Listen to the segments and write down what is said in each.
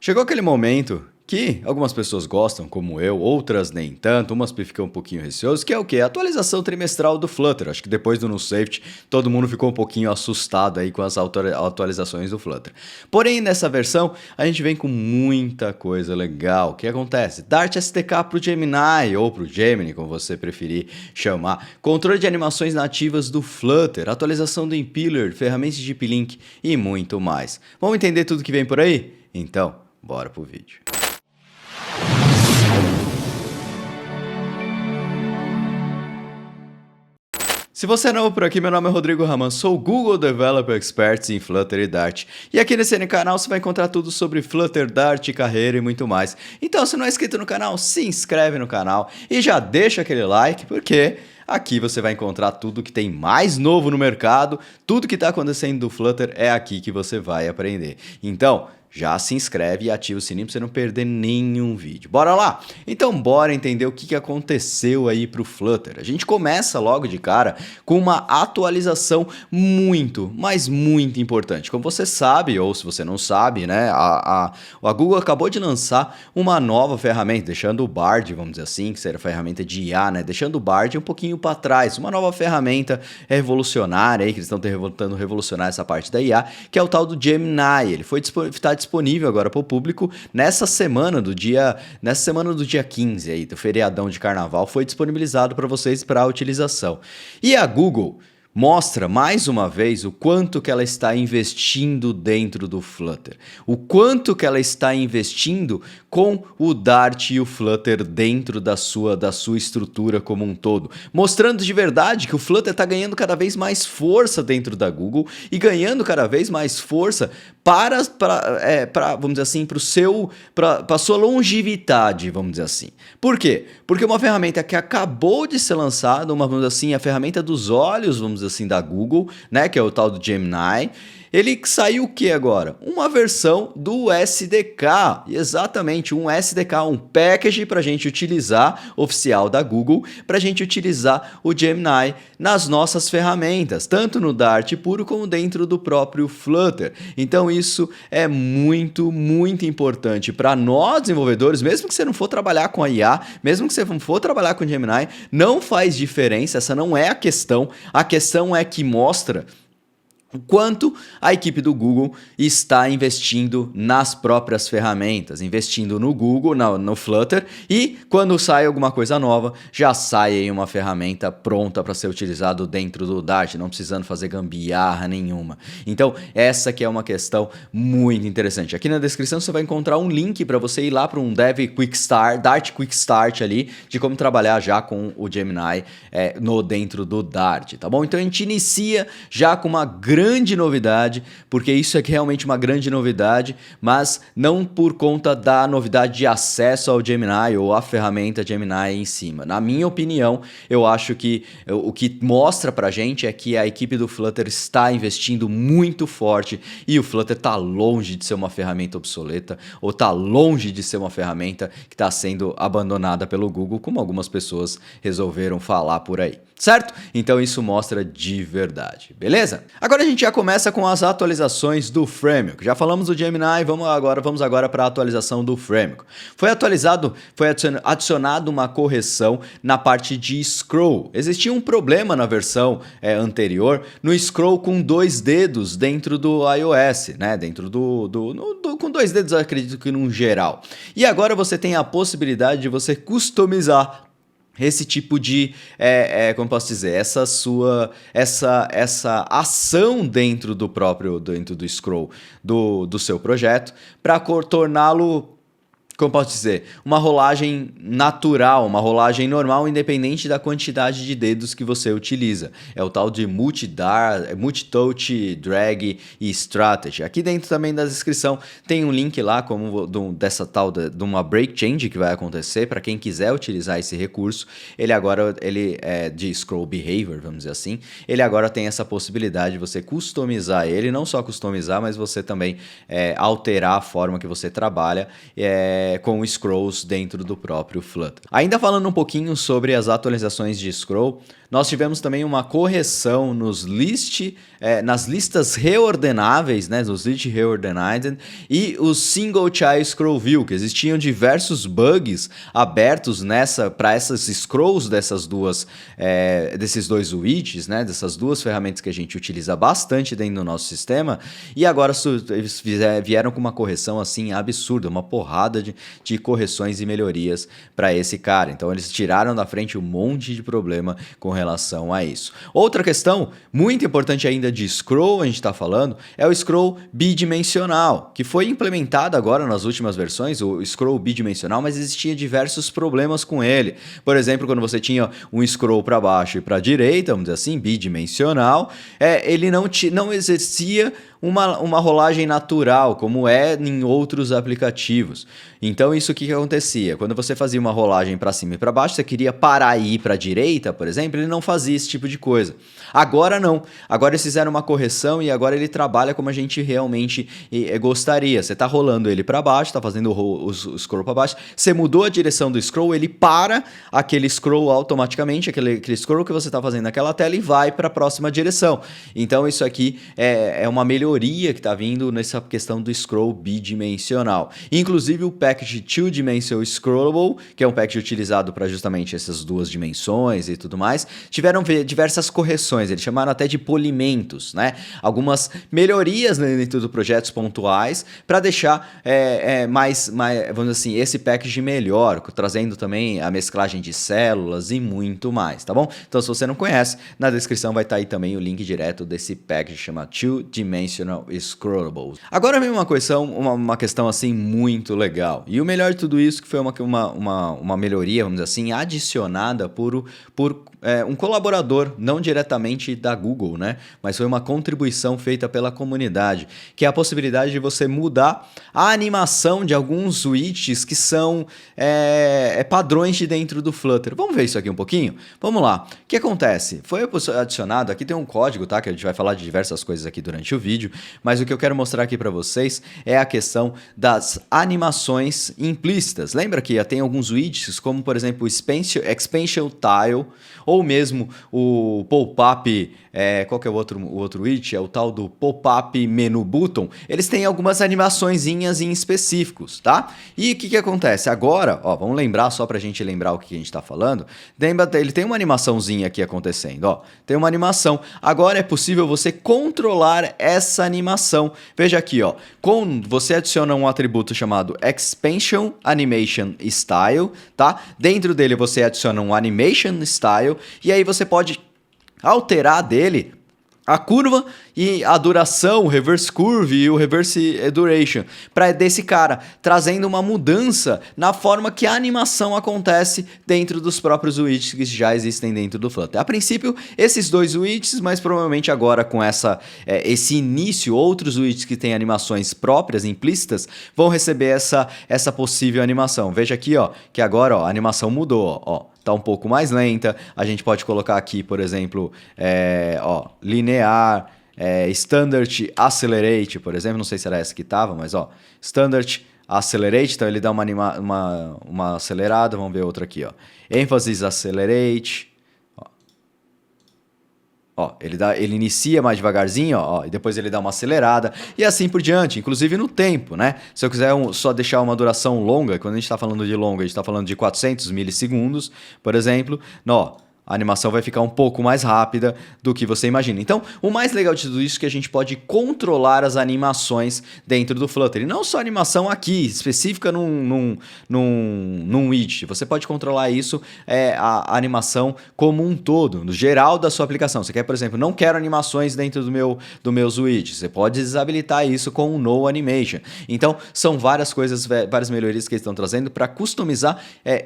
Chegou aquele momento que algumas pessoas gostam, como eu, outras nem tanto, umas ficam um pouquinho receosas, que é o quê? A atualização trimestral do Flutter. Acho que depois do No Safety, todo mundo ficou um pouquinho assustado aí com as atualizações do Flutter. Porém, nessa versão, a gente vem com muita coisa legal. O que acontece? Dart SDK para o Gemini, ou para o Gemini, como você preferir chamar. Controle de animações nativas do Flutter, atualização do Impeller, ferramentas de Deep Link e muito mais. Vamos entender tudo que vem por aí? Então, bora pro vídeo. Se você é novo por aqui, meu nome é Rodrigo Raman, sou Google Developer Expert em Flutter e Dart. E aqui nesse canal você vai encontrar tudo sobre Flutter, Dart, carreira e muito mais. Então, se não é inscrito no canal, se inscreve no canal e já deixa aquele like, porque aqui você vai encontrar tudo que tem mais novo no mercado, tudo que está acontecendo do Flutter é aqui que você vai aprender. Então, já se inscreve e ativa o sininho para você não perder nenhum vídeo. Bora lá? Então bora entender o que aconteceu aí para o Flutter. A gente começa logo de cara com uma atualização muito, mas muito importante. Como você sabe, ou se você não sabe, né, a Google acabou de lançar uma nova ferramenta, deixando o Bard, vamos dizer assim, que seria a ferramenta de IA, né, deixando o Bard um pouquinho para trás. Uma nova ferramenta revolucionária aí, que eles estão tentando revolucionar essa parte da IA, que é o tal do Gemini. Ele está disponível agora para o público nessa semana do dia 15 aí, do feriadão de carnaval, foi disponibilizado para vocês para a utilização. E a Google mostra mais uma vez o quanto que ela está investindo dentro do Flutter, o quanto que ela está investindo com o Dart e o Flutter dentro da sua estrutura como um todo, mostrando de verdade que o Flutter está ganhando cada vez mais força dentro da Google e ganhando cada vez mais força para vamos dizer assim, para a sua longevidade, vamos dizer assim. Por quê? Porque uma ferramenta que acabou de ser lançada, vamos dizer assim, a ferramenta dos olhos, vamos dizer assim, da Google, né, que é o tal do Gemini, ele saiu o que agora? Uma versão do SDK, exatamente, um SDK, um package para a gente utilizar, oficial da Google, para a gente utilizar o Gemini nas nossas ferramentas, tanto no Dart puro como dentro do próprio Flutter. Então isso é muito, muito importante para nós desenvolvedores, mesmo que você não for trabalhar com a IA, mesmo que você não for trabalhar com o Gemini, não faz diferença, essa não é a questão é que mostra o quanto a equipe do Google está investindo nas próprias ferramentas, investindo no Google, no Flutter, e quando sai alguma coisa nova, já sai aí uma ferramenta pronta para ser utilizado dentro do Dart, não precisando fazer gambiarra nenhuma. Então, essa que é uma questão muito interessante. Aqui na descrição você vai encontrar um link para você ir lá para um Dev Quick Start, Dart Quick Start ali, de como trabalhar já com o Gemini dentro do Dart, tá bom? Então a gente inicia já com uma grande novidade, porque isso é realmente uma grande novidade, mas não por conta da novidade de acesso ao Gemini ou à ferramenta Gemini em cima. Na minha opinião, eu acho que o que mostra pra gente é que a equipe do Flutter está investindo muito forte e o Flutter está longe de ser uma ferramenta obsoleta ou está longe de ser uma ferramenta que está sendo abandonada pelo Google, como algumas pessoas resolveram falar por aí. Certo? Então isso mostra de verdade, beleza? Agora a gente já começa com as atualizações do Framework. Já falamos do Gemini, vamos agora para a atualização do Framework. Foi adicionado uma correção na parte de scroll. Existia um problema na versão anterior no scroll com 2 dedos dentro do iOS, né? Dentro com 2 dedos, eu acredito que num geral. E agora você tem a possibilidade de você customizar esse tipo de, como posso dizer, essa ação dentro do scroll do seu projeto para torná-lo, como posso dizer, uma rolagem natural, uma rolagem normal, independente da quantidade de dedos que você utiliza. É o tal de multi-touch, drag e strategy. Aqui dentro também da descrição tem um link lá de uma break change que vai acontecer para quem quiser utilizar esse recurso. Ele é de scroll behavior, vamos dizer assim. Ele agora tem essa possibilidade de você customizar ele, não só customizar, mas você também alterar a forma que você trabalha com scrolls dentro do próprio Flutter. Ainda falando um pouquinho sobre as atualizações de scroll, Nós tivemos também uma correção nas listas reordenáveis, né, nos list reorganized, e os single child scroll view, que existiam diversos bugs abertos para essas scrolls desses dois widgets, né, dessas duas ferramentas que a gente utiliza bastante dentro do nosso sistema, e agora eles vieram com uma correção assim absurda, uma porrada de correções e melhorias para esse cara. Então eles tiraram da frente um monte de problema com relação a isso. Outra questão muito importante ainda de scroll, a gente está falando, é o scroll bidimensional, que foi implementado agora nas últimas versões, o scroll bidimensional, mas existia diversos problemas com ele. Por exemplo, quando você tinha um scroll para baixo e para a direita, vamos dizer assim, bidimensional, ele não exercia uma rolagem natural, como é em outros aplicativos. Então, isso que acontecia? Quando você fazia uma rolagem para cima e para baixo, você queria parar e ir para a direita, por exemplo, ele não fazia esse tipo de coisa. Agora não. Agora eles fizeram uma correção e agora ele trabalha como a gente realmente gostaria. Você está rolando ele para baixo, está fazendo o scroll para baixo, você mudou a direção do scroll, ele para aquele scroll automaticamente, aquele scroll que você está fazendo naquela tela e vai para a próxima direção. Então, isso aqui é uma melhoria que está vindo nessa questão do scroll bidimensional. Inclusive o package Two Dimensional Scrollable, que é um package utilizado para justamente essas duas dimensões e tudo mais, tiveram diversas correções, eles chamaram até de polimentos, né? Algumas melhorias dentro dos projetos pontuais para deixar mais, vamos dizer assim, esse package melhor, trazendo também a mesclagem de células e muito mais, tá bom? Então, se você não conhece, na descrição vai estar aí também o link direto desse package chamado Two Dimensional Scrollable. Agora vem uma questão assim muito legal. E o melhor de tudo isso que foi uma melhoria, vamos dizer assim, adicionada por um colaborador, não diretamente da Google, né? Mas foi uma contribuição feita pela comunidade, que é a possibilidade de você mudar a animação de alguns widgets que são padrões de dentro do Flutter. Vamos ver isso aqui um pouquinho? Vamos lá. O que acontece? Foi adicionado, aqui tem um código, tá? Que a gente vai falar de diversas coisas aqui durante o vídeo, mas o que eu quero mostrar aqui para vocês é a questão das animações implícitas. Lembra que tem alguns widgets, como por exemplo o Expansion Tile, ou mesmo o pop-up, qual que é o outro widget? É o tal do pop-up menu button. Eles têm algumas animaçõezinhas em específicos, tá? E o que acontece? Agora, ó, vamos lembrar, só pra gente lembrar o que a gente tá falando, ele tem uma animaçãozinha aqui acontecendo, ó. Tem uma animação. Agora é possível você controlar essa animação. Veja aqui, ó. Você adiciona um atributo chamado Expansion Animation Style, tá? Dentro dele você adiciona um Animation Style e aí você pode alterar dele a curva e a duração, o reverse curve e o reverse duration, para desse cara, trazendo uma mudança na forma que a animação acontece dentro dos próprios widgets que já existem dentro do Flutter. A princípio, esses dois widgets, mas provavelmente agora com esse início, outros widgets que têm animações próprias, implícitas, vão receber essa possível animação. Veja aqui, ó, que agora ó, a animação mudou, ó. Tá um pouco mais lenta, a gente pode colocar aqui, por exemplo, linear, Standard Accelerate, por exemplo, não sei se era essa que estava, mas ó, Standard Accelerate, então ele dá uma acelerada, vamos ver outra aqui, ó, Emphasis Accelerate, ó, ele inicia mais devagarzinho, ó, e depois ele dá uma acelerada, e assim por diante, inclusive no tempo, né? Se eu quiser só deixar uma duração longa, quando a gente está falando de longa, a gente está falando de 400 milissegundos, por exemplo, ó, a animação vai ficar um pouco mais rápida do que você imagina. Então, o mais legal de tudo isso é que a gente pode controlar as animações dentro do Flutter. E não só a animação aqui, específica num widget. Você pode controlar isso, a animação como um todo, no geral da sua aplicação. Você quer, por exemplo, não quero animações dentro do meus widgets. Você pode desabilitar isso com o No Animation. Então, são várias coisas, várias melhorias que eles estão trazendo para customizar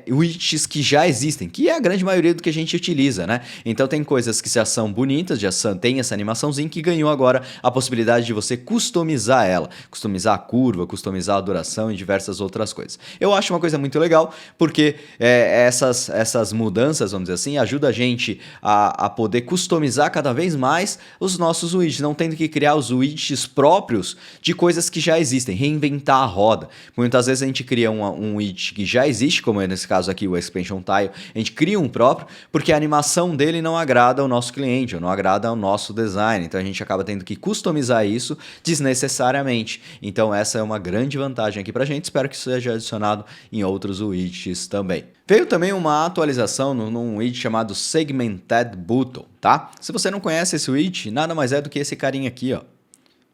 widgets que já existem, que é a grande maioria do que a gente utiliza, né? Então tem coisas que já são bonitas, já tem essa animaçãozinha que ganhou agora a possibilidade de você customizar ela, customizar a curva, customizar a duração e diversas outras coisas. Eu acho uma coisa muito legal porque essas mudanças, vamos dizer assim, ajudam a gente a poder customizar cada vez mais os nossos widgets, não tendo que criar os widgets próprios de coisas que já existem, reinventar a roda. Muitas vezes a gente cria um widget que já existe, como é nesse caso aqui o Expansion Tile, a gente cria um próprio, porque a animação dele não agrada ao nosso cliente, ou não agrada ao nosso design. Então a gente acaba tendo que customizar isso desnecessariamente. Então essa é uma grande vantagem aqui pra gente. Espero que isso seja adicionado em outros widgets também. Veio também uma atualização num widget chamado Segmented Button, tá? Se você não conhece esse widget, nada mais é do que esse carinha aqui, ó.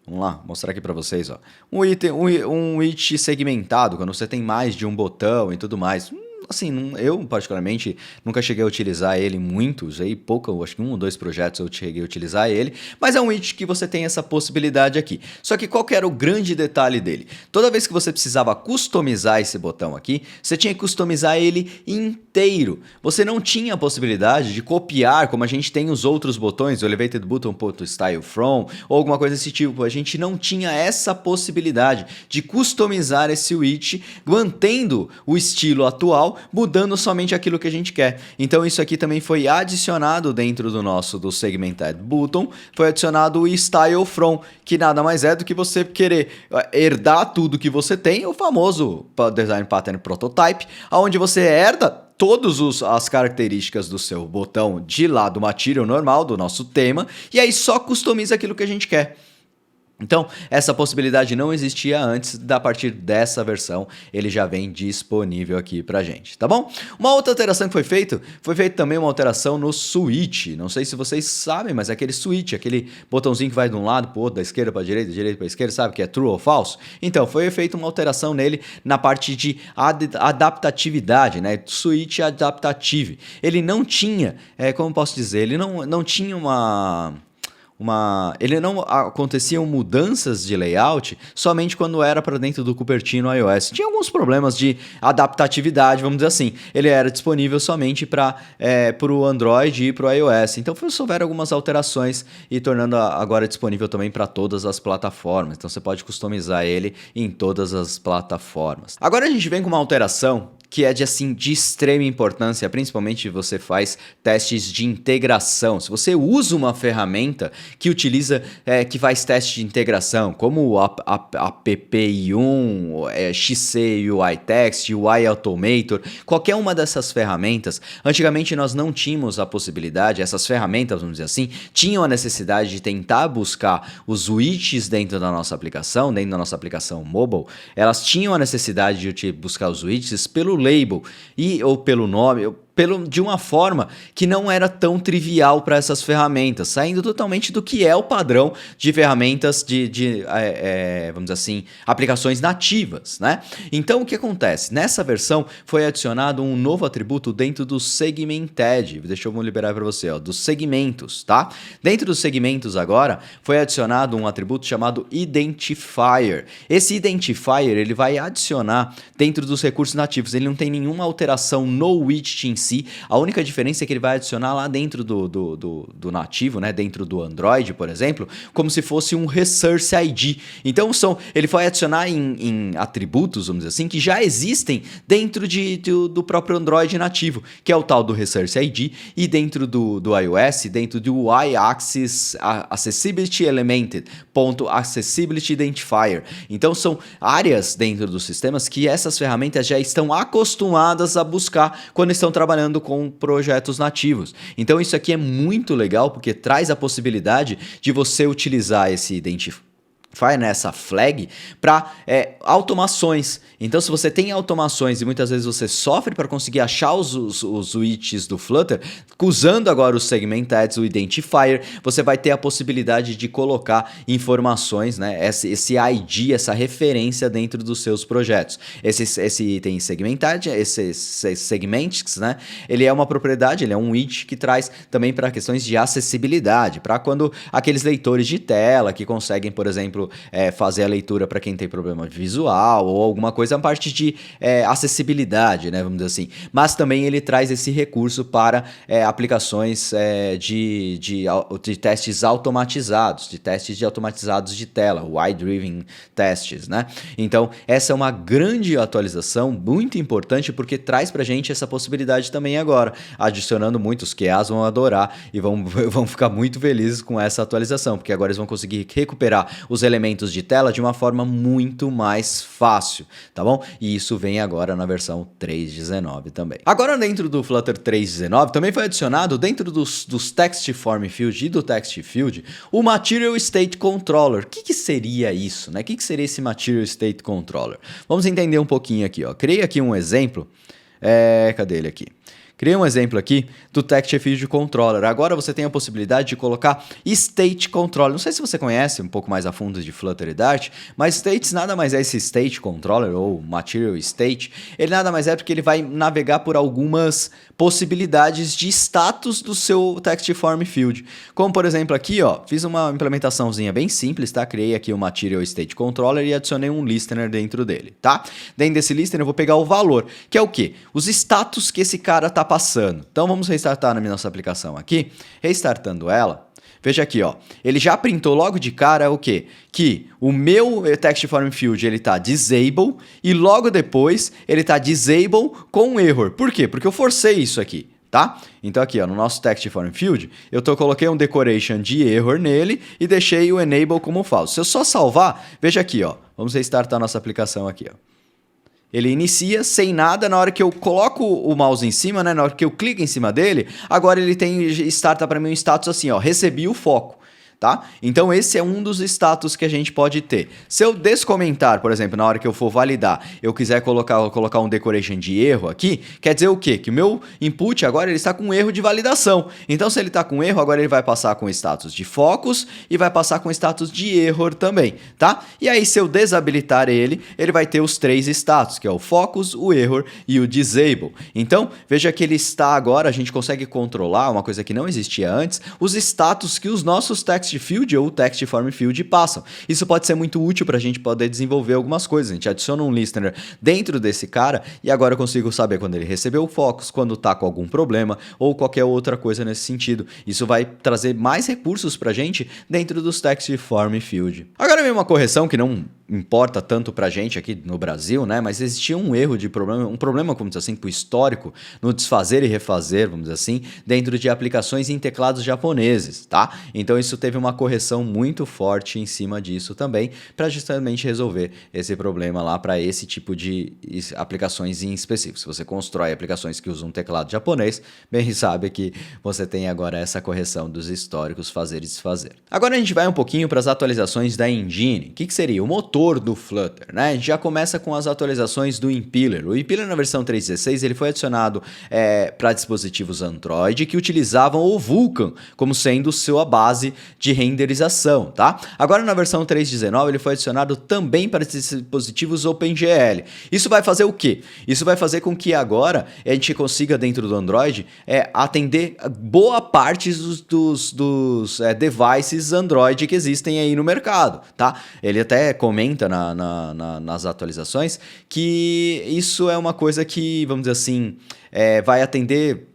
Vamos lá, mostrar aqui para vocês, ó. Um widget segmentado, quando você tem mais de um botão e tudo mais. Assim, eu particularmente nunca cheguei a utilizar ele muito, usei pouco, acho que 1 ou 2 projetos eu cheguei a utilizar ele, mas é um widget que você tem essa possibilidade aqui. Só que qual que era o grande detalhe dele? Toda vez que você precisava customizar esse botão aqui, você tinha que customizar ele inteiro. Você não tinha a possibilidade de copiar, como a gente tem os outros botões, o Elevated Button Style From, ou alguma coisa desse tipo. A gente não tinha essa possibilidade de customizar esse widget, mantendo o estilo atual, mudando somente aquilo que a gente quer. Então isso aqui também foi adicionado dentro do Segmented Button, foi adicionado o Style From, que nada mais é do que você querer herdar tudo que você tem, o famoso Design Pattern Prototype, onde você herda todas as características do seu botão de lá do material normal, do nosso tema, e aí só customiza aquilo que a gente quer. Então, essa possibilidade não existia antes, a partir dessa versão ele já vem disponível aqui pra gente, tá bom? Uma outra alteração que foi feita também uma alteração no switch, não sei se vocês sabem, mas é aquele switch, aquele botãozinho que vai de um lado pro outro, da esquerda pra direita, direita pra esquerda, sabe, que é true ou false? Então, foi feita uma alteração nele na parte de adaptatividade, né, switch adaptative. Ele não tinha, como posso dizer, ele não tinha ele não aconteciam mudanças de layout somente quando era para dentro do Cupertino iOS. Tinha alguns problemas de adaptatividade, vamos dizer assim. Ele era disponível somente para o Android e para o iOS. Então houveram algumas alterações e tornando agora disponível também para todas as plataformas. Então você pode customizar ele em todas as plataformas. Agora a gente vem com uma alteração que é de extrema importância, principalmente se você faz testes de integração. Se você usa uma ferramenta que que faz teste de integração, como o AppI1, XC UI Text, UI Automator, qualquer uma dessas ferramentas, antigamente nós não tínhamos a possibilidade, essas ferramentas, vamos dizer assim, tinham a necessidade de tentar buscar os widgets dentro da nossa aplicação mobile, elas tinham a necessidade de buscar os widgets pelo label ou pelo nome, de uma forma que não era tão trivial para essas ferramentas, saindo totalmente do que é o padrão de ferramentas vamos dizer assim, aplicações nativas, né? Então o que acontece? Nessa versão foi adicionado um novo atributo dentro do Segmented, deixa eu liberar para você, ó, dos segmentos, tá? Dentro dos segmentos agora foi adicionado um atributo chamado Identifier. Esse Identifier ele vai adicionar dentro dos recursos nativos, ele não tem nenhuma alteração no widget em si. A única diferença é que ele vai adicionar lá dentro do nativo, né? Dentro do Android, por exemplo, como se fosse um Resource ID. Então ele vai adicionar em atributos, vamos dizer assim, que já existem dentro do próprio Android nativo, que é o tal do Resource ID, e dentro do iOS, dentro do UI Accessibility Elemented, Accessibility Identifier. Então são áreas dentro dos sistemas que essas ferramentas já estão acostumadas a buscar quando estão trabalhando com projetos nativos. Então isso aqui é muito legal porque traz a possibilidade de você utilizar esse identifier, nessa flag, para automações. Então se você tem automações e muitas vezes você sofre para conseguir achar os widgets do Flutter, usando agora o Segmented, o Identifier, você vai ter a possibilidade de colocar informações, né? Esse ID, essa referência dentro dos seus projetos. Esse item Segmented, esse Segmentics, né? Ele é uma propriedade, ele é um widget que traz também para questões de acessibilidade, para quando aqueles leitores de tela que conseguem, por exemplo, fazer a leitura para quem tem problema visual ou alguma coisa, a parte de acessibilidade, né, vamos dizer assim. Mas também ele traz esse recurso para aplicações de testes automatizados, de tela, UI-driven tests, né? Então, essa é uma grande atualização, muito importante, porque traz pra gente essa possibilidade também agora, adicionando muitos QAs vão adorar e vão ficar muito felizes com essa atualização, porque agora eles vão conseguir recuperar os elementos de tela de uma forma muito mais fácil, tá bom? E isso vem agora na versão 3.19 também. Agora dentro do Flutter 3.19 também foi adicionado dentro dos Text Form Field e do Text Field o Material State Controller. O que seria isso, né? O que seria esse Material State Controller? Vamos entender um pouquinho aqui, ó. Criei aqui um exemplo. Cadê ele aqui? Criei um exemplo aqui do Text Field Controller. Agora você tem a possibilidade de colocar State Controller. Não sei se você conhece um pouco mais a fundo de Flutter e Dart, mas States nada mais é esse State Controller ou Material State. Ele nada mais é porque ele vai navegar por algumas possibilidades de status do seu Text Form Field. Como por exemplo aqui, ó, fiz uma implementaçãozinha bem simples, tá? Criei aqui o Material State Controller e adicionei um listener dentro dele, tá? Dentro desse listener eu vou pegar o valor, que é o quê? Os status que esse cara tá passando. Então vamos restartar na nossa aplicação aqui. Restartando ela, veja aqui, ó, ele já printou logo de cara o quê? Que o meu Text Form Field ele tá disable e logo depois ele tá disable com error. Por quê? Porque eu forcei isso aqui, tá? Então aqui, ó, no nosso Text Form Field, coloquei um decoration de error nele e deixei o enable como falso. Se eu só salvar, veja aqui, ó, vamos restartar a nossa aplicação aqui, ó. Ele inicia sem nada, na hora que eu coloco o mouse em cima, né, na hora que eu clico em cima dele, agora ele starta para mim um status assim, ó, recebi o foco. Tá? Então esse é um dos status que a gente pode ter. Se eu descomentar, por exemplo, na hora que eu for validar, eu quiser colocar um decoration de erro aqui, quer dizer o quê? Que o meu input agora ele está com erro de validação. Então se ele está com erro, agora ele vai passar com status de focus e vai passar com status de error também, tá? E aí se eu desabilitar ele, ele vai ter os 3 status, que é o focus, o error e o disable. Então veja que ele está agora, a gente consegue controlar, uma coisa que não existia antes, os status que os nossos Text Field ou Text Form Field passam. Isso pode ser muito útil para a gente poder desenvolver algumas coisas. A gente adiciona um listener dentro desse cara e agora eu consigo saber quando ele recebeu o focus, quando está com algum problema ou qualquer outra coisa nesse sentido. Isso vai trazer mais recursos para a gente dentro dos Text Form Field. Agora vem uma correção que não importa tanto pra gente aqui no Brasil, né? Mas existia um erro de problema, um problema, vamos dizer assim, pro histórico, no desfazer e refazer, vamos dizer assim, dentro de aplicações em teclados japoneses, tá? Então isso teve uma correção muito forte em cima disso também, para justamente resolver esse problema lá para esse tipo de aplicações em específico. Se você constrói aplicações que usam teclado japonês, bem sabe que você tem agora essa correção dos históricos fazer e desfazer. Agora a gente vai um pouquinho para as atualizações da engine. O que seria? O motor do Flutter, né? A gente já começa com as atualizações do Impeller. O Impeller na versão 3.16 ele foi adicionado para dispositivos Android que utilizavam o Vulkan como sendo sua base de renderização, tá? Agora na versão 3.19 ele foi adicionado também para dispositivos OpenGL. Isso vai fazer o quê? Isso vai fazer com que agora a gente consiga dentro do Android atender boa parte dos devices Android que existem aí no mercado, tá? Ele até comenta nas atualizações que isso é uma coisa que, vamos dizer assim, vai atender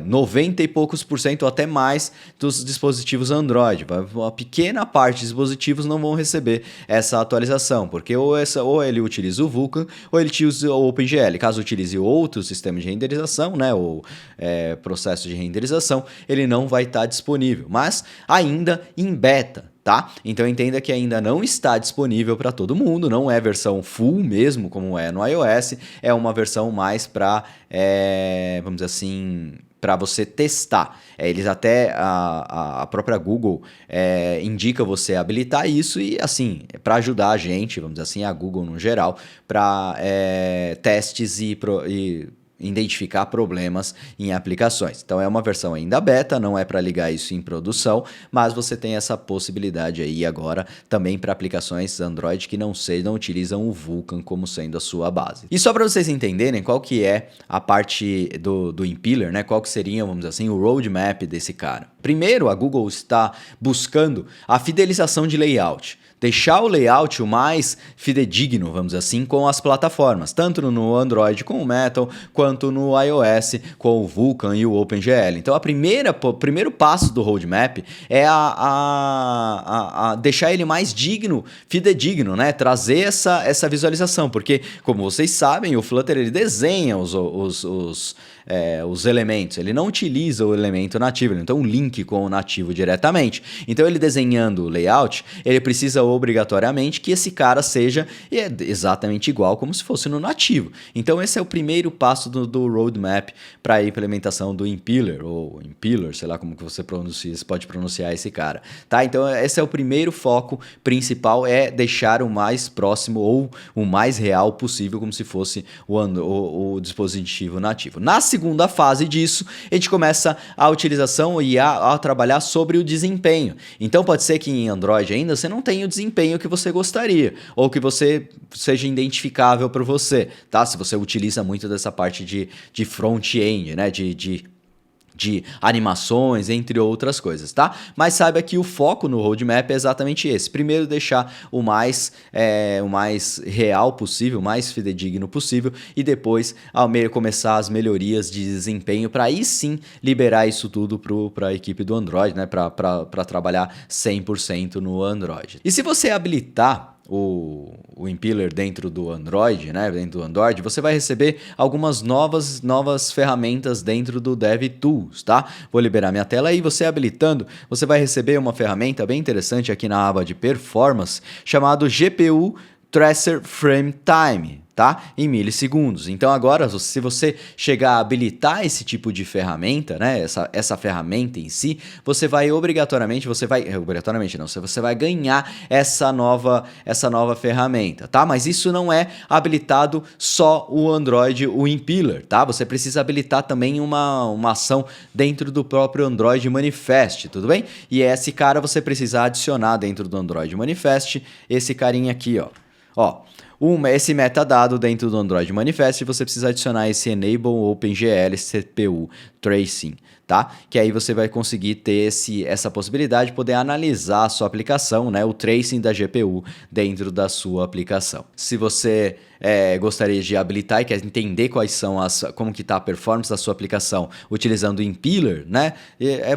90 e poucos por cento ou até mais dos dispositivos Android. Uma pequena parte de dispositivos não vão receber essa atualização, porque ou ele utiliza o Vulkan ou ele utiliza o OpenGL. Caso utilize outro sistema de renderização, né, ou processo de renderização, ele não vai estar disponível, mas ainda em beta. Tá? Então entenda que ainda não está disponível para todo mundo, não é versão full mesmo, como é no iOS, é uma versão mais para, vamos dizer assim, para você testar. Eles até, a própria Google indica você habilitar isso e assim, para ajudar a gente, vamos dizer assim, a Google no geral, para testes e identificar problemas em aplicações. Então é uma versão ainda beta, não é para ligar isso em produção, mas você tem essa possibilidade aí agora também para aplicações Android que não utilizam o Vulkan como sendo a sua base. E só para vocês entenderem qual que é a parte do Impeller, né? Qual que seria, vamos dizer assim, o roadmap desse cara. Primeiro, a Google está buscando a fidelização de layout. Deixar o layout o mais fidedigno, vamos dizer assim, com as plataformas, tanto no Android com o Metal, quanto no iOS com o Vulkan e o OpenGL. Então, o primeiro passo do roadmap é a deixar ele mais fidedigno, né? Trazer essa visualização, porque, como vocês sabem, o Flutter ele desenha os elementos, ele não utiliza o elemento nativo, ele não tem um link com o nativo diretamente. Então, ele desenhando o layout, ele precisa obrigatoriamente que esse cara seja exatamente igual como se fosse no nativo. Então esse é o primeiro passo do roadmap para a implementação do Impeller, ou Impeller, sei lá como que você pode pronunciar esse cara, tá? Então esse é o primeiro foco principal, é deixar o mais próximo ou o mais real possível, como se fosse o dispositivo nativo. Na segunda fase disso, a gente começa a utilização e a trabalhar sobre o desempenho. Então pode ser que em Android ainda você não tenha o desempenho que você gostaria, ou que você seja identificável para você, tá? Se você utiliza muito dessa parte de front-end, né? De animações, entre outras coisas, tá? Mas saiba que o foco no roadmap é exatamente esse. Primeiro, deixar o mais real possível, o mais fidedigno possível, e depois começar as melhorias de desempenho para aí sim liberar isso tudo para a equipe do Android, né? Para trabalhar 100% no Android. E se você habilitar o Impeller dentro do Android, né? Dentro do Android, você vai receber algumas novas ferramentas dentro do DevTools, tá? Vou liberar minha tela aí, você habilitando, você vai receber uma ferramenta bem interessante aqui na aba de Performance, chamado GPU Tracer Frame Time, tá? Em milissegundos. Então agora, se você chegar a habilitar esse tipo de ferramenta, né? Essa ferramenta em si, você vai ganhar essa nova ferramenta, tá? Mas isso não é habilitado só o Android, o Impeller, tá? Você precisa habilitar também uma ação dentro do próprio Android Manifest, tudo bem? E esse cara você precisa adicionar dentro do Android Manifest, esse carinha aqui, ó. Esse metadado dentro do Android Manifest, você precisa adicionar esse Enable OpenGL CPU Tracing, tá? Que aí você vai conseguir ter essa possibilidade de poder analisar a sua aplicação, né? O tracing da GPU dentro da sua aplicação. Se você gostaria de habilitar e quer entender como que está a performance da sua aplicação utilizando o Impeller, né?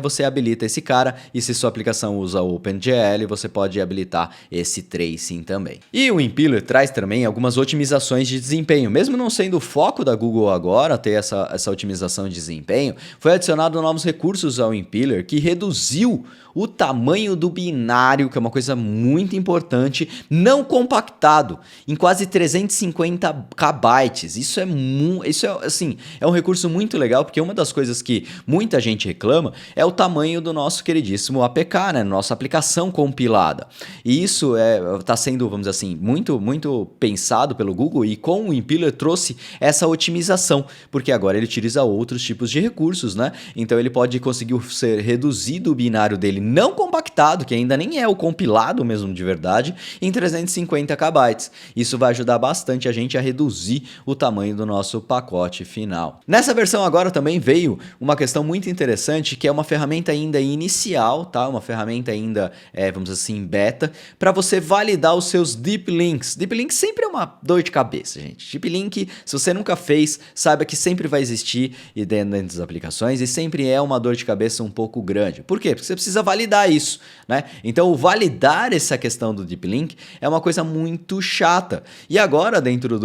Você habilita esse cara, e se sua aplicação usa o OpenGL, você pode habilitar esse tracing também. E o Impeller traz também algumas otimizações de desempenho. Mesmo não sendo o foco da Google agora ter essa otimização de desempenho, foi adicionado novos recursos ao Impeller que reduziu o tamanho do binário, que é uma coisa muito importante, não compactado, em quase 350 KB. Isso é assim, é um recurso muito legal, porque uma das coisas que muita gente reclama é o tamanho do nosso queridíssimo APK, né? Nossa aplicação compilada. E isso está sendo, vamos dizer assim, muito pensado pelo Google, e com o Impeller trouxe essa otimização, porque agora ele utiliza outros tipos de recursos, né? Então ele pode conseguir ser reduzido o binário dele não compactado, que ainda nem é o compilado mesmo de verdade, em 350 KB. Isso vai ajudar bastante a gente a reduzir o tamanho do nosso pacote final. Nessa versão agora também veio uma questão muito interessante, que é uma ferramenta ainda inicial, tá? Uma ferramenta ainda, vamos dizer assim, beta, para você validar os seus Deep Links. Deep Link sempre é uma dor de cabeça, gente. Deep Link, se você nunca fez, saiba que sempre vai existir dentro das aplicações, e sempre é uma dor de cabeça um pouco grande. Por quê? Porque você precisa validar isso, né? Então, validar essa questão do Deep Link é uma coisa muito chata. E agora, dentro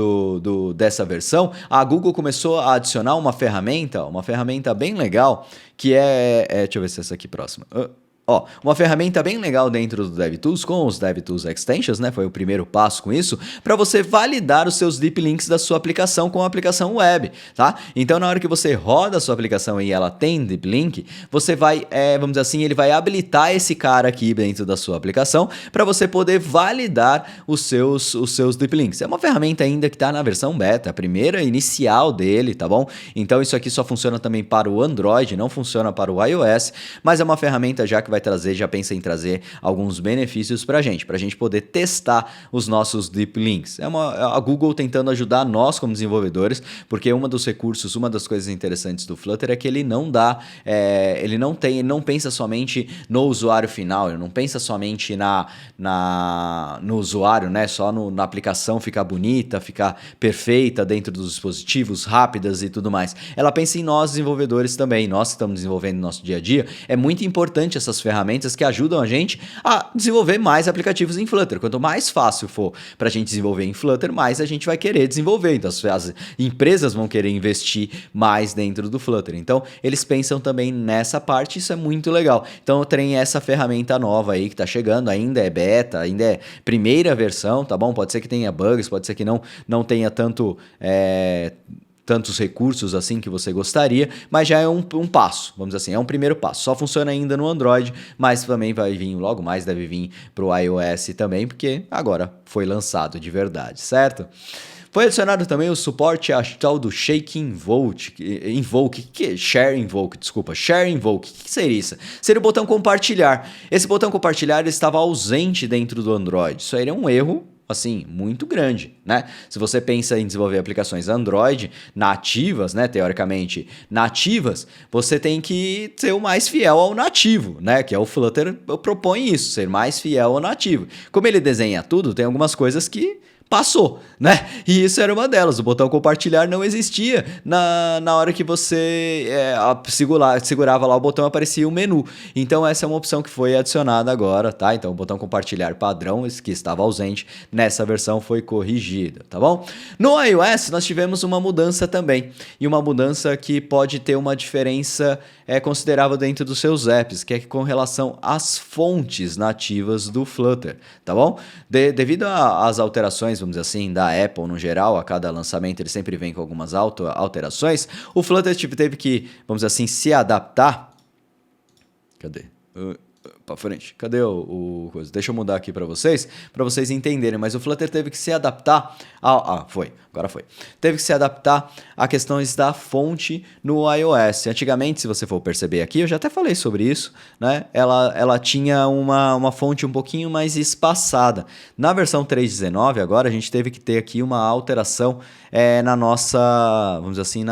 dessa versão, a Google começou a adicionar uma ferramenta bem legal, que deixa eu ver se é essa aqui próxima. Uma ferramenta bem legal dentro do DevTools, com os DevTools Extensions, né? Foi o primeiro passo com isso, para você validar os seus Deep Links da sua aplicação com a aplicação web, tá? Então, na hora que você roda a sua aplicação e ela tem Deep Link, você vai, vamos dizer assim, ele vai habilitar esse cara aqui dentro da sua aplicação para você poder validar os seus Deep Links. É uma ferramenta ainda que está na versão beta, a primeira inicial dele, tá bom? Então, isso aqui só funciona também para o Android, não funciona para o iOS, mas é uma ferramenta já que vai pensa em trazer alguns benefícios pra gente poder testar os nossos Deep Links. A Google tentando ajudar nós como desenvolvedores, porque uma das coisas interessantes do Flutter é que ele não ele não pensa somente no usuário final, ele não pensa somente no usuário, né? Só na aplicação ficar bonita, ficar perfeita dentro dos dispositivos, rápidas e tudo mais. Ela pensa em nós desenvolvedores também, nós que estamos desenvolvendo no nosso dia a dia. É muito importante essas ferramentas que ajudam a gente a desenvolver mais aplicativos em Flutter. Quanto mais fácil for para a gente desenvolver em Flutter, mais a gente vai querer desenvolver. Então as empresas vão querer investir mais dentro do Flutter. Então eles pensam também nessa parte, isso é muito legal. Então tem essa ferramenta nova aí que está chegando, ainda é beta, ainda é primeira versão, tá bom? Pode ser que tenha bugs, pode ser que não tenha tantos recursos assim que você gostaria, mas já é um passo, vamos dizer assim, é um primeiro passo. Só funciona ainda no Android, mas também vai vir, logo mais deve vir para o iOS também, porque agora foi lançado de verdade, certo? Foi adicionado também o suporte a tal do Share Invoke, Share Invoke, o que seria isso? Seria o botão compartilhar. Esse botão compartilhar ele estava ausente dentro do Android, isso aí é um erro assim, muito grande, né? Se você pensa em desenvolver aplicações Android nativas, né, teoricamente nativas, você tem que ser o mais fiel ao nativo, né? Que é o Flutter propõe isso, ser mais fiel ao nativo. Como ele desenha tudo, tem algumas coisas que passou, né? E isso era uma delas. O botão compartilhar não existia na hora que você segurava lá o botão, aparecia o menu. Então essa é uma opção que foi adicionada agora, tá? Então o botão compartilhar padrão, esse que estava ausente, nessa versão foi corrigida, tá bom? No iOS nós tivemos uma mudança também, e uma mudança que pode ter uma diferença considerável dentro dos seus apps, que é com relação às fontes nativas do Flutter, tá bom? Devido às alterações, vamos dizer assim, da Apple no geral, a cada lançamento ele sempre vem com algumas alterações, o Flutter teve que, vamos dizer assim, se adaptar. Cadê? Para frente. Cadê o coisa? Deixa eu mudar aqui para vocês entenderem, mas o Flutter teve que se adaptar agora foi. Teve que se adaptar a questões da fonte no iOS. Antigamente, se você for perceber aqui, eu já até falei sobre isso, né? Ela tinha uma fonte um pouquinho mais espaçada. Na versão 3.19, agora a gente teve que ter aqui uma alteração na nossa, vamos dizer assim,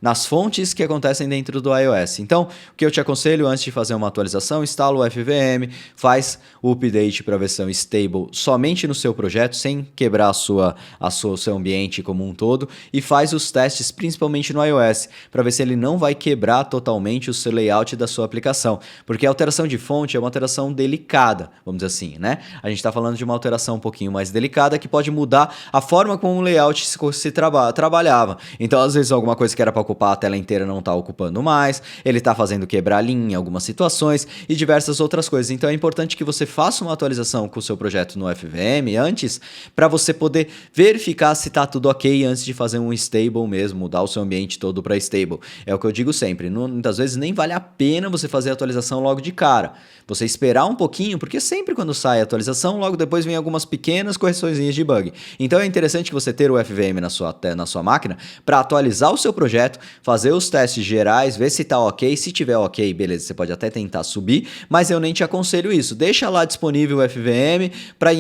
nas fontes que acontecem dentro do iOS. Então, o que eu te aconselho antes de fazer uma atualização, instala o FVM, faz o update para a versão stable somente no seu projeto, sem quebrar o seu ambiente como um todo, e faz os testes principalmente no iOS, para ver se ele não vai quebrar totalmente o seu layout da sua aplicação, porque a alteração de fonte é uma alteração delicada, vamos dizer assim, né? A gente está falando de uma alteração um pouquinho mais delicada que pode mudar a forma como o layout se trabalhava. Então, às vezes, alguma coisa que era para ocupar a tela inteira não está ocupando mais, ele está fazendo quebrar a linha em algumas situações e diversas outras coisas. Então, é importante que você faça uma atualização com o seu projeto no FVM antes, para você poder verificar se está tudo ok antes de fazer um stable mesmo, mudar o seu ambiente todo para stable. É o que eu digo sempre, muitas vezes nem vale a pena você fazer a atualização logo de cara. Você esperar um pouquinho, porque sempre quando sai a atualização, logo depois vem algumas pequenas correçõezinhas de bug. Então é interessante que você ter o FVM na sua máquina para atualizar o seu projeto, fazer os testes gerais, ver se está ok. Se tiver ok, beleza, você pode até tentar subir, mas eu nem te aconselho isso. Deixa lá disponível o FVM para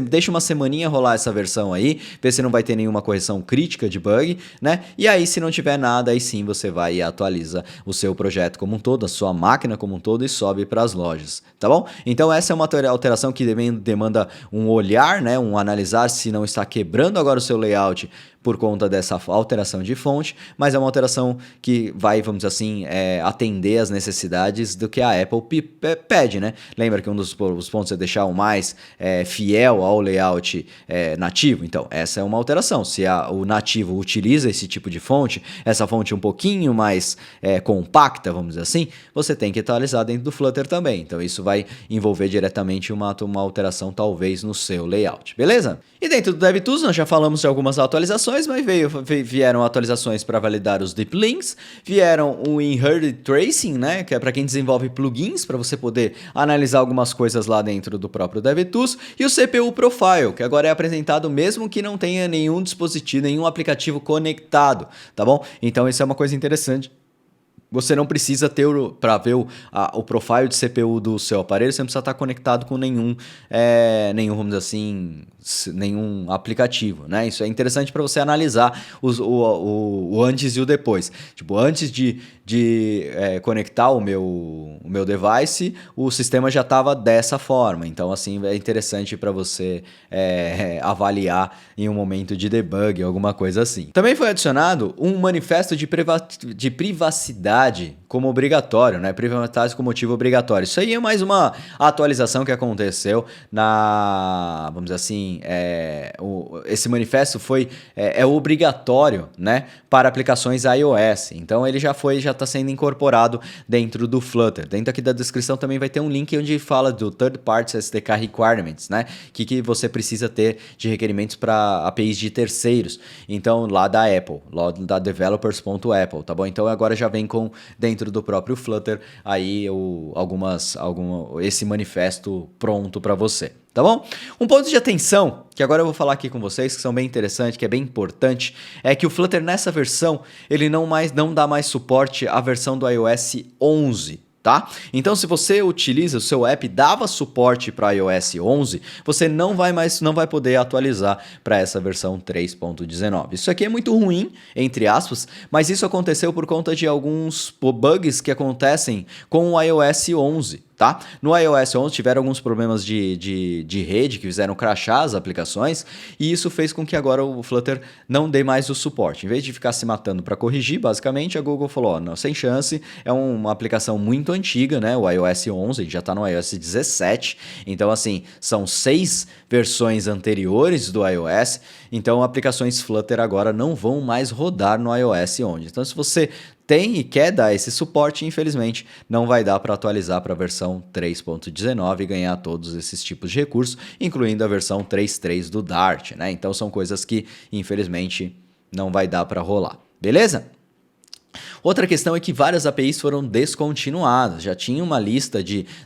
deixa uma semaninha rolar essa versão aí, ver se não vai ter nenhuma correção crítica de bug, né? E aí, se não tiver nada, aí sim você vai e atualiza o seu projeto como um todo, a sua máquina como um todo, e sobe para as lojas, tá bom? Então essa é uma alteração que demanda um olhar, né? Um analisar se não está quebrando agora o seu layout por conta dessa alteração de fonte, mas é uma alteração que vai, vamos dizer assim, atender às necessidades do que a Apple pede, né? Lembra que um dos pontos é deixar o mais fiel ao layout nativo? Então, essa é uma alteração. Se o nativo utiliza esse tipo de fonte, essa fonte um pouquinho mais compacta, vamos dizer assim, você tem que atualizar dentro do Flutter também. Então, isso vai envolver diretamente uma alteração, talvez, no seu layout, beleza? E dentro do DevTools, nós já falamos de algumas atualizações, mas vieram atualizações para validar os deep links, vieram o Inherit Tracing, né, que é para quem desenvolve plugins, para você poder analisar algumas coisas lá dentro do próprio DevTools, e o CPU Profile, que agora é apresentado mesmo que não tenha nenhum dispositivo, nenhum aplicativo conectado, tá bom? Então isso é uma coisa interessante. Você não precisa ter, para ver o profile de CPU do seu aparelho, você não precisa estar conectado com nenhum, vamos dizer assim, nenhum aplicativo, né? Isso é interessante para você analisar o antes e o depois. Tipo, antes de conectar o meu device, o sistema já estava dessa forma. Então, assim, é interessante para você avaliar em um momento de debug, alguma coisa assim. Também foi adicionado um manifesto de privacidade privacidade como obrigatório, né? Privacidade como motivo obrigatório. Isso aí é mais uma atualização que aconteceu vamos dizer assim, esse manifesto é obrigatório, né, para aplicações iOS. Então ele já está sendo incorporado dentro do Flutter. Dentro aqui da descrição também vai ter um link onde fala do Third Party SDK Requirements, né? Que você precisa ter de requerimentos para APIs de terceiros. Então lá da Apple, lá da developers.apple, tá bom? Então agora já vem com dentro do próprio Flutter aí esse manifesto pronto para você. Tá bom? Um ponto de atenção, que agora eu vou falar aqui com vocês, que são bem interessantes, que é bem importante, é que o Flutter nessa versão, ele não dá mais suporte à versão do iOS 11. Tá? Então, se você utiliza o seu app, dava suporte para iOS 11, você não vai poder atualizar para essa versão 3.19. Isso aqui é muito ruim, entre aspas, mas isso aconteceu por conta de alguns bugs que acontecem com o iOS 11. Tá? No iOS 11 tiveram alguns problemas de rede que fizeram crashar as aplicações e isso fez com que agora o Flutter não dê mais o suporte. Em vez de ficar se matando para corrigir, basicamente, a Google falou, não, sem chance, é uma aplicação muito antiga, né? O iOS 11, já está no iOS 17, então assim, são 6 versões anteriores do iOS, então aplicações Flutter agora não vão mais rodar no iOS 11. Então se você tem e quer dar esse suporte, infelizmente não vai dar para atualizar para a versão 3.19 e ganhar todos esses tipos de recursos, incluindo a versão 3.3 do Dart, né? Então são coisas que infelizmente não vai dar para rolar, beleza? Outra questão é que várias APIs foram descontinuadas. Já tinha uma lista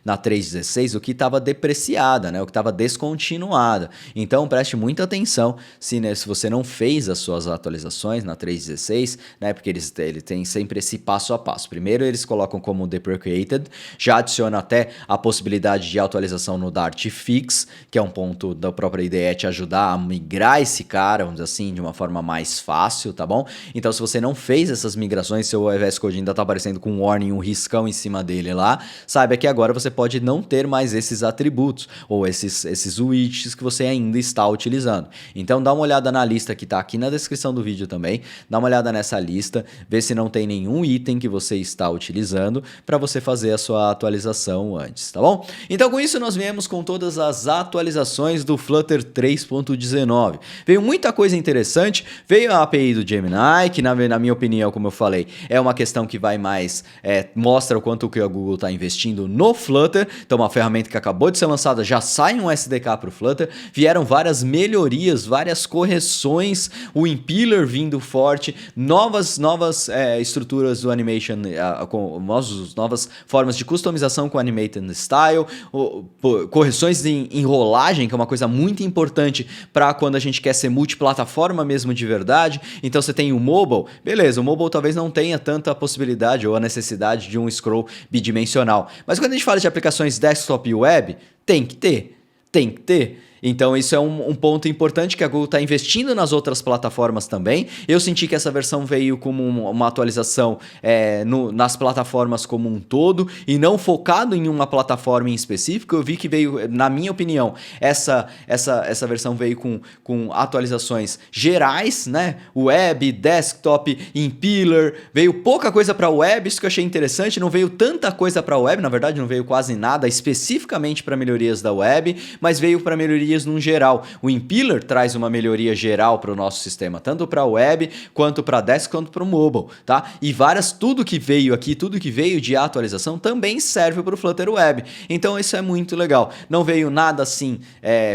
na 3.16 o que estava depreciada, né? O que estava descontinuada. Então preste muita atenção se você não fez as suas atualizações na 3.16, né? Porque ele tem sempre esse passo a passo. Primeiro eles colocam como deprecated, já adiciona até a possibilidade de atualização no Dart Fix, que é um ponto da própria IDE te ajudar a migrar esse cara, vamos dizer assim, de uma forma mais fácil, tá bom? Então se você não fez essas migrações, seu VS Code ainda está aparecendo com um warning, um riscão em cima dele lá, saiba que agora você pode não ter mais esses atributos ou esses widgets que você ainda está utilizando. Então dá uma olhada na lista que está aqui na descrição do vídeo também, dá uma olhada nessa lista, vê se não tem nenhum item que você está utilizando para você fazer a sua atualização antes, tá bom? Então com isso nós viemos com todas as atualizações do Flutter 3.19. Veio muita coisa interessante, veio a API do Gemini, que na minha opinião, como eu falei, é uma questão que vai mais, mostra o quanto que a Google está investindo no Flutter. Então uma ferramenta que acabou de ser lançada, já sai um SDK para o Flutter, vieram várias melhorias, várias correções, o Impeller vindo forte, novas estruturas do Animation, novas formas de customização com Animated Style, correções em enrolagem, que é uma coisa muito importante para quando a gente quer ser multiplataforma mesmo de verdade. Então você tem o mobile, beleza, o mobile talvez não tenha tanta possibilidade ou a necessidade de um scroll bidimensional. Mas quando a gente fala de aplicações desktop e web, tem que ter. Então isso é um ponto importante que a Google está investindo nas outras plataformas também. Eu senti que essa versão veio como uma atualização nas plataformas como um todo e não focado em uma plataforma em específico. Eu vi que veio, na minha opinião, essa versão veio com atualizações gerais, né? Web, desktop, Impeller, veio pouca coisa para web, isso que eu achei interessante. Não veio tanta coisa para web, na verdade não veio quase nada especificamente para melhorias da web, mas veio para melhorias no geral. O Impeller traz uma melhoria geral para o nosso sistema, tanto para web, quanto para desktop, quanto para o mobile, tá? E tudo que veio aqui, tudo que veio de atualização também serve para o Flutter Web. Então isso é muito legal. Não veio nada assim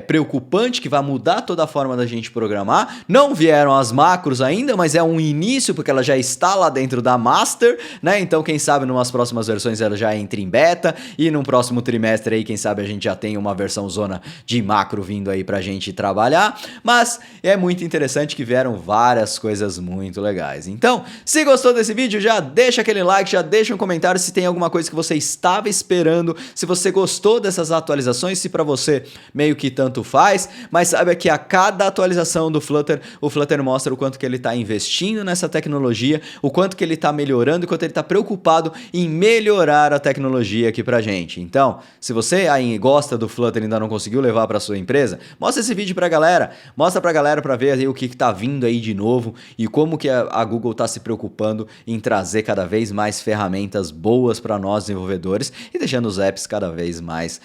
preocupante que vai mudar toda a forma da gente programar. Não vieram as macros ainda, mas é um início porque ela já está lá dentro da master, né? Então quem sabe numas próximas versões ela já entra em beta e no próximo trimestre aí quem sabe a gente já tem uma versão zona de macro vindo aí pra gente trabalhar, mas é muito interessante que vieram várias coisas muito legais. Então, se gostou desse vídeo, já deixa aquele like, já deixa um comentário se tem alguma coisa que você estava esperando, se você gostou dessas atualizações, se pra você meio que tanto faz, mas saiba que a cada atualização do Flutter, o Flutter mostra o quanto que ele está investindo nessa tecnologia, o quanto que ele está melhorando, o quanto ele está preocupado em melhorar a tecnologia aqui pra gente. Então, se você aí gosta do Flutter e ainda não conseguiu levar para sua empresa, empresa? Mostra esse vídeo pra galera, mostra pra galera pra ver aí o que tá vindo aí de novo e como que a Google tá se preocupando em trazer cada vez mais ferramentas boas para nós desenvolvedores e deixando os apps cada vez mais,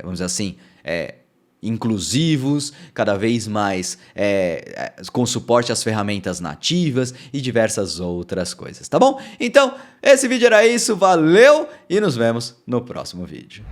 vamos dizer assim, inclusivos, cada vez mais com suporte às ferramentas nativas e diversas outras coisas, tá bom? Então, esse vídeo era isso, valeu e nos vemos no próximo vídeo.